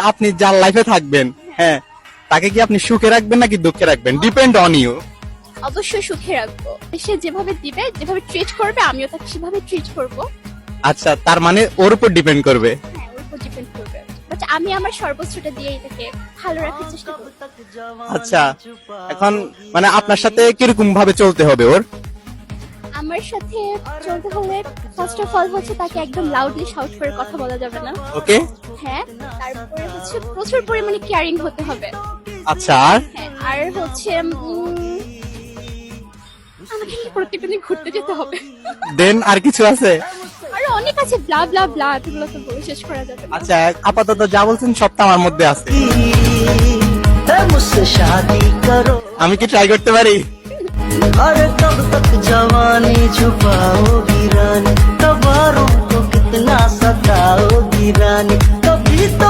আপনি যার লাইফে থাকবেন, হ্যাঁ, তাকে কি আপনি সুখে রাখবেন নাকি দুঃখে রাখবেন? Depend on you. অবশ্যই সুখে রাখবো। সে যেভাবে দিবে, যেভাবে ট্রিট করবে, আমিও তাকে সেভাবে ট্রিট করবো। আচ্ছা, তার মানে ওর উপর ডিপেন্ড করবে। হ্যাঁ, ওর উপর ডিপেন্ড করবে। বাট আমি আমার সর্বোচ্চটা দিয়েই তাকে ভালো রাখার চেষ্টা করবো। আচ্ছা, এখন মানে আপনার সাথে কিরকম ভাবে চলতে হবে ওর? আমার সাথে চলতে হলে ফার্স্ট অফ অল হচ্ছে তাকে একদম লাউডলি শাউট করে কথা বলা যাবে না। ওকে। হ্যাঁ, তারপরে হচ্ছে প্রচুর পরিমাণে কেয়ারিং হতে হবে। আচ্ছা, আর হ্যাঁ, আর হচ্ছে আমাকে নিয়ে প্রত্যেকটা দিন ঘুরতে যেতে হবে। দেন আর কিছু আছে? আরো অনেক আছে, ব্লা ব্লা ব্লা, এগুলো তো বলে শেষ করা যাবে না। আচ্ছা, আপাতত যা বলছেন সবটা আমার মধ্যে আছে। मुझसे शादी करो আমি কি ট্রাই করতে পারি? और कब तक जवानी छुपाओगी रानी, कबारों को कितना सताओगी रानी, कभी तो